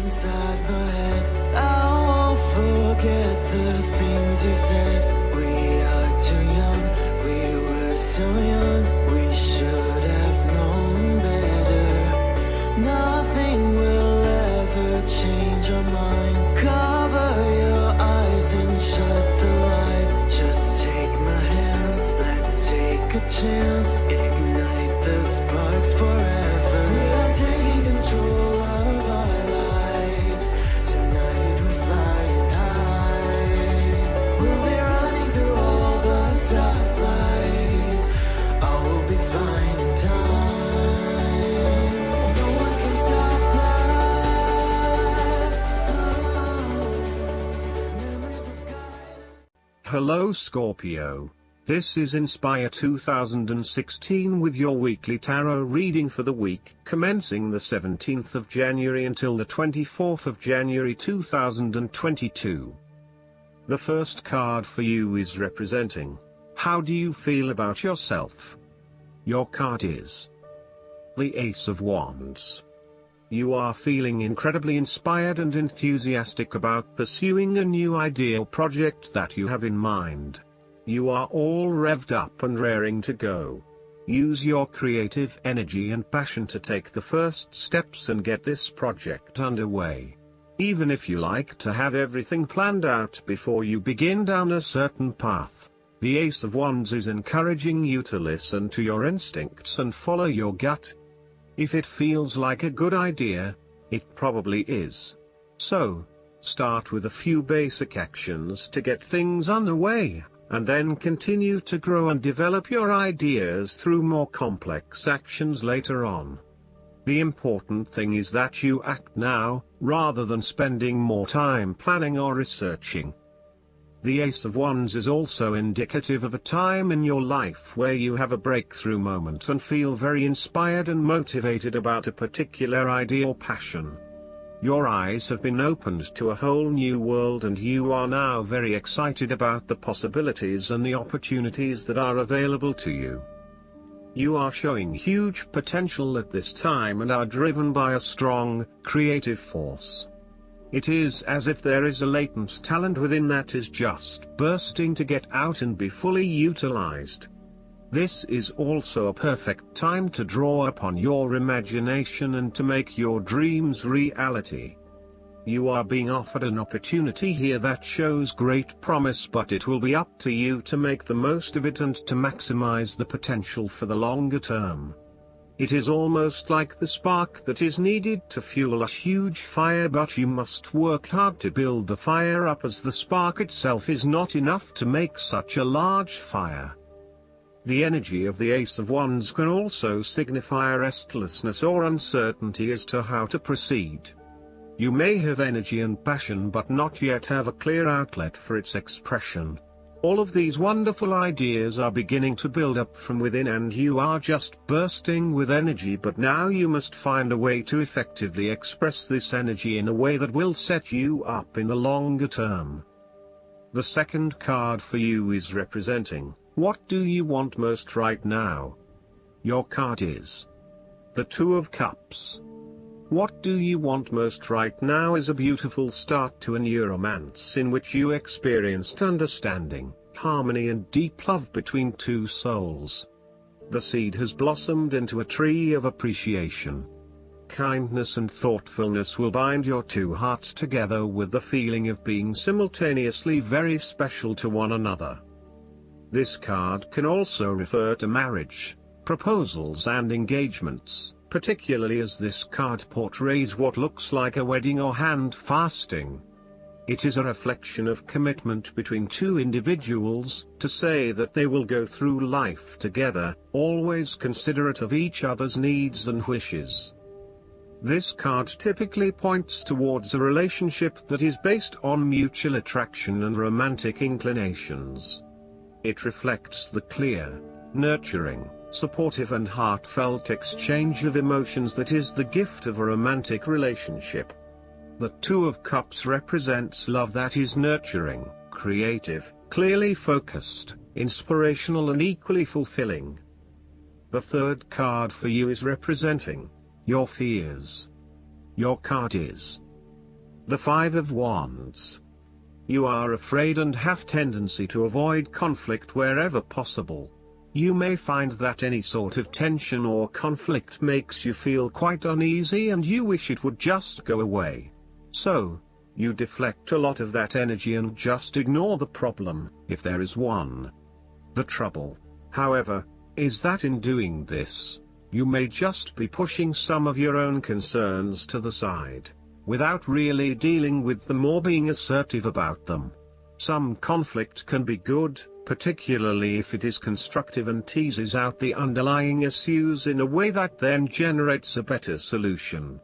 inside my head. I won't forget the things you said. We are too young, we were so young. We should have known better. Nothing will ever change our minds. Cover your eyes and shut the lights. Just take my hands, let's take a chance. Ignite the sparks forever. We are taking control of our lives. Tonight we're flying high. We'll be running through all the stoplights. All will be fine in time. No one can stop us. Memories will guide us. Hello Scorpio. This is Inspire 2016 with your weekly tarot reading for the week commencing the 17th of January until the 24th of January 2022. The first card for you is representing, how do you feel about yourself? Your card is the Ace of Wands. You are feeling incredibly inspired and enthusiastic about pursuing a new idea or project that you have in mind. You are all revved up and raring to go. Use your creative energy and passion to take the first steps and get this project underway. Even if you like to have everything planned out before you begin down a certain path, the Ace of Wands is encouraging you to listen to your instincts and follow your gut. If it feels like a good idea, it probably is. So, start with a few basic actions to get things underway, and then continue to grow and develop your ideas through more complex actions later on. The important thing is that you act now, rather than spending more time planning or researching. The Ace of Wands is also indicative of a time in your life where you have a breakthrough moment and feel very inspired and motivated about a particular idea or passion. Your eyes have been opened to a whole new world and you are now very excited about the possibilities and the opportunities that are available to you. You are showing huge potential at this time and are driven by a strong, creative force. It is as if there is a latent talent within that is just bursting to get out and be fully utilized. This is also a perfect time to draw upon your imagination and to make your dreams reality. You are being offered an opportunity here that shows great promise, but it will be up to you to make the most of it and to maximize the potential for the longer term. It is almost like the spark that is needed to fuel a huge fire, but you must work hard to build the fire up, as the spark itself is not enough to make such a large fire. The energy of the Ace of Wands can also signify restlessness or uncertainty as to how to proceed. You may have energy and passion but not yet have a clear outlet for its expression. All of these wonderful ideas are beginning to build up from within and you are just bursting with energy, but now you must find a way to effectively express this energy in a way that will set you up in the longer term. The second card for you is representing, what do you want most right now? Your card is the Two of Cups. What do you want most right now is a beautiful start to a new romance in which you experienced understanding, harmony and deep love between two souls. The seed has blossomed into a tree of appreciation. Kindness and thoughtfulness will bind your two hearts together with the feeling of being simultaneously very special to one another. This card can also refer to marriage, proposals and engagements, particularly as this card portrays what looks like a wedding or hand fasting. It is a reflection of commitment between two individuals, to say that they will go through life together, always considerate of each other's needs and wishes. This card typically points towards a relationship that is based on mutual attraction and romantic inclinations. It reflects the clear, nurturing, supportive and heartfelt exchange of emotions that is the gift of a romantic relationship. The Two of Cups represents love that is nurturing, creative, clearly focused, inspirational and equally fulfilling. The third card for you is representing your fears. Your card is The Five of Wands. You are afraid and have tendency to avoid conflict wherever possible. You may find that any sort of tension or conflict makes you feel quite uneasy and you wish it would just go away. So, you deflect a lot of that energy and just ignore the problem, if there is one. The trouble, however, is that in doing this, you may just be pushing some of your own concerns to the side, without really dealing with them or being assertive about them. Some conflict can be good, particularly if it is constructive and teases out the underlying issues in a way that then generates a better solution.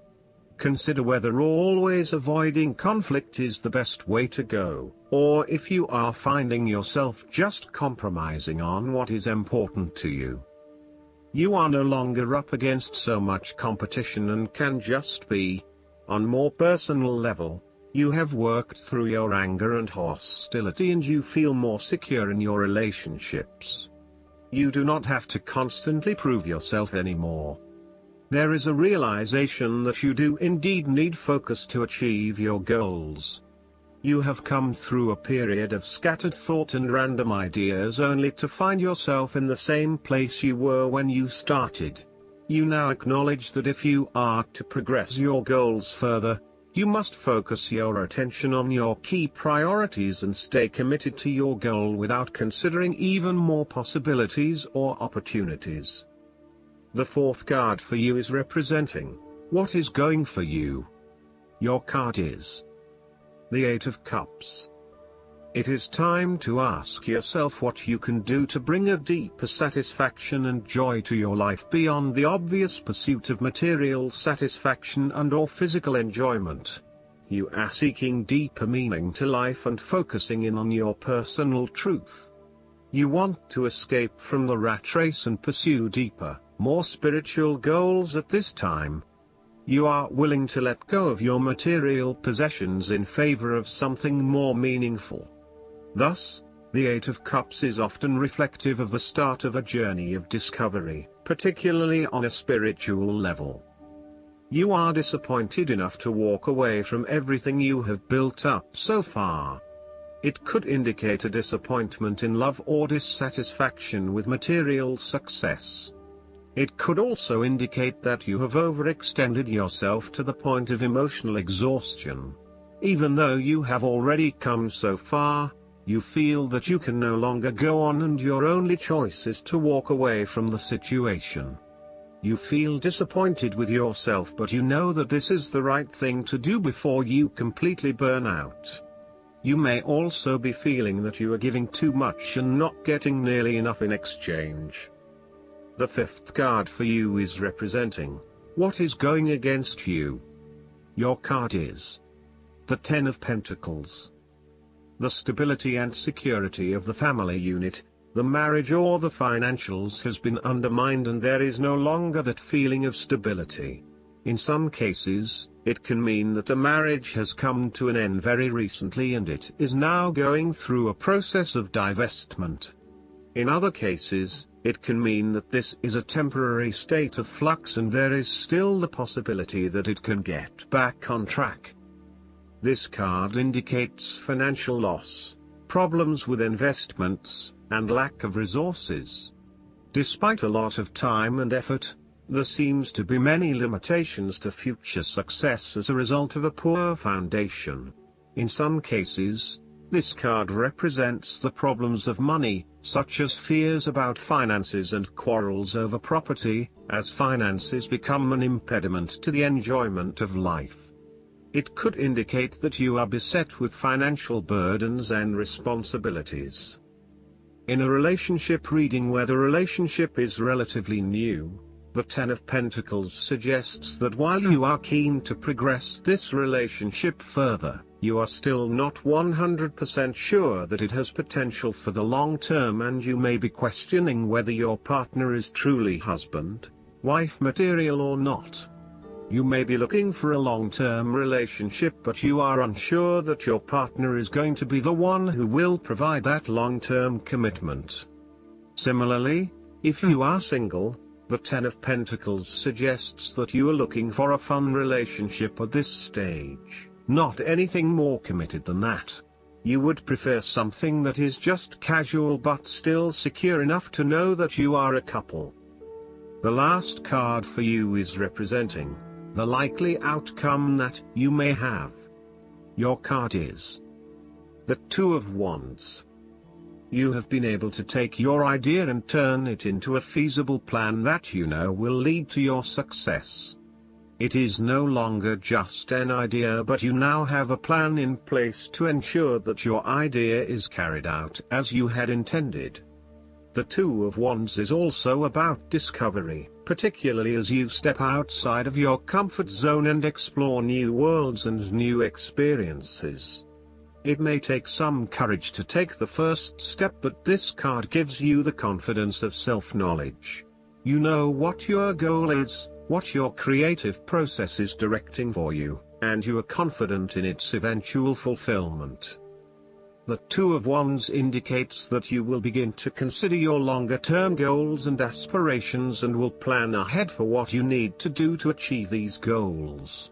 Consider whether always avoiding conflict is the best way to go, or if you are finding yourself just compromising on what is important to you. You are no longer up against so much competition and can just be. On more personal level, you have worked through your anger and hostility and you feel more secure in your relationships. You do not have to constantly prove yourself anymore. There is a realization that you do indeed need focus to achieve your goals. You have come through a period of scattered thought and random ideas only to find yourself in the same place you were when you started. You now acknowledge that if you are to progress your goals further, you must focus your attention on your key priorities and stay committed to your goal without considering even more possibilities or opportunities. The fourth card for you is representing what is going for you. Your card is the Eight of Cups. It is time to ask yourself what you can do to bring a deeper satisfaction and joy to your life beyond the obvious pursuit of material satisfaction and/or physical enjoyment. You are seeking deeper meaning to life and focusing in on your personal truth. You want to escape from the rat race and pursue deeper, more spiritual goals at this time. You are willing to let go of your material possessions in favor of something more meaningful. Thus, the Eight of Cups is often reflective of the start of a journey of discovery, particularly on a spiritual level. You are disappointed enough to walk away from everything you have built up so far. It could indicate a disappointment in love or dissatisfaction with material success. It could also indicate that you have overextended yourself to the point of emotional exhaustion. Even though you have already come so far, you feel that you can no longer go on and your only choice is to walk away from the situation. You feel disappointed with yourself, but you know that this is the right thing to do before you completely burn out. You may also be feeling that you are giving too much and not getting nearly enough in exchange. The fifth card for you is representing what is going against you. Your card is the Ten of Pentacles. The stability and security of the family unit, the marriage or the financials has been undermined and there is no longer that feeling of stability. In some cases, it can mean that a marriage has come to an end very recently and it is now going through a process of divestment. In other cases, it can mean that this is a temporary state of flux and there is still the possibility that it can get back on track. This card indicates financial loss, problems with investments, and lack of resources. Despite a lot of time and effort, there seems to be many limitations to future success as a result of a poor foundation. In some cases, this card represents the problems of money, such as fears about finances and quarrels over property, as finances become an impediment to the enjoyment of life. It could indicate that you are beset with financial burdens and responsibilities. In a relationship reading where the relationship is relatively new, the Ten of Pentacles suggests that while you are keen to progress this relationship further, you are still not 100% sure that it has potential for the long term and you may be questioning whether your partner is truly husband, wife material or not. You may be looking for a long-term relationship but you are unsure that your partner is going to be the one who will provide that long-term commitment. Similarly, if you are single, the Ten of Pentacles suggests that you are looking for a fun relationship at this stage. not anything more committed than that. You would prefer something that is just casual but still secure enough to know that you are a couple. The last card for you is representing the likely outcome that you may have. Your card is the Two of Wands. You have been able to take your idea and turn it into a feasible plan that you know will lead to your success. It is no longer just an idea, but you now have a plan in place to ensure that your idea is carried out as you had intended. The Two of Wands is also about discovery, particularly as you step outside of your comfort zone and explore new worlds and new experiences. It may take some courage to take the first step, but this card gives you the confidence of self-knowledge. You know what your goal is, what your creative process is directing for you, and you are confident in its eventual fulfillment. The Two of Wands indicates that you will begin to consider your longer-term goals and aspirations and will plan ahead for what you need to do to achieve these goals.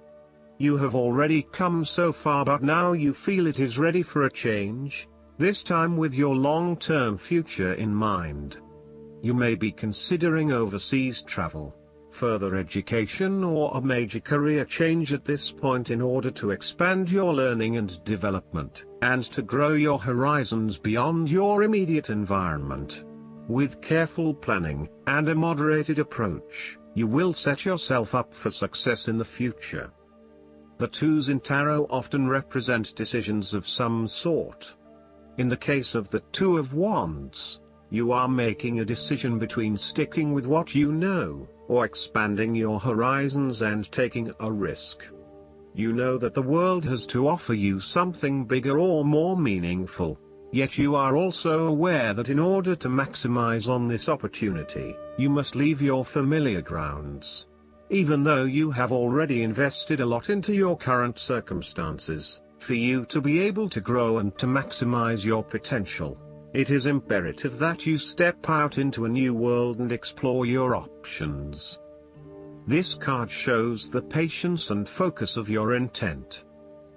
You have already come so far, but now you feel it is ready for a change, this time with your long-term future in mind. You may be considering overseas travel, further education, or a major career change at this point in order to expand your learning and development, and to grow your horizons beyond your immediate environment. With careful planning and a moderated approach, you will set yourself up for success in the future. The twos in tarot often represent decisions of some sort. In the case of the Two of Wands, you are making a decision between sticking with what you know, or expanding your horizons and taking a risk. You know that the world has to offer you something bigger or more meaningful, yet you are also aware that in order to maximize on this opportunity, you must leave your familiar grounds. Even though you have already invested a lot into your current circumstances, for you to be able to grow and to maximize your potential, it is imperative that you step out into a new world and explore your options. This card shows the patience and focus of your intent.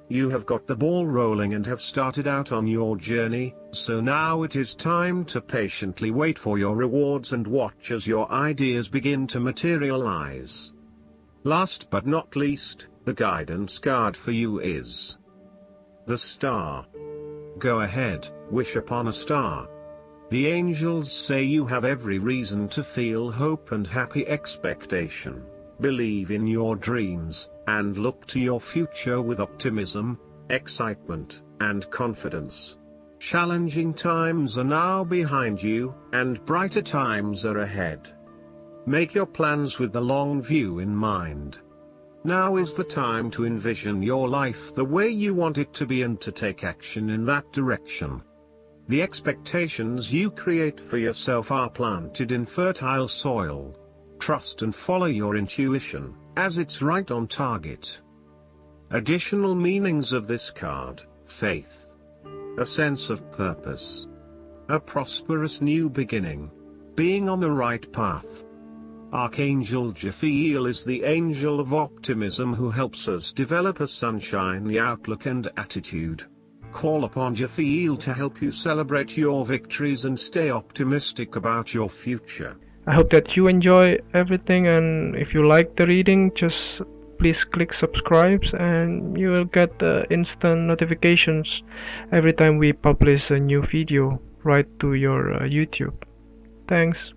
You have got the ball rolling and have started out on your journey, so now it is time to patiently wait for your rewards and watch as your ideas begin to materialize. Last but not least, the guidance card for you is the Star. Go ahead, wish upon a star. The angels say you have every reason to feel hope and happy expectation. Believe in your dreams, and look to your future with optimism, excitement, and confidence. Challenging times are now behind you, and brighter times are ahead. Make your plans with the long view in mind. Now is the time to envision your life the way you want it to be and to take action in that direction. The expectations you create for yourself are planted in fertile soil. Trust and follow your intuition, as it's right on target. Additional meanings of this card: faith, a sense of purpose, a prosperous new beginning, being on the right path. Archangel Jophiel is the angel of optimism who helps us develop a sunshiny outlook and attitude. Call upon Jophiel to help you celebrate your victories and stay optimistic about your future. I hope that you enjoy everything, and if you like the reading, just please click subscribe and you will get instant notifications every time we publish a new video right to your YouTube. Thanks.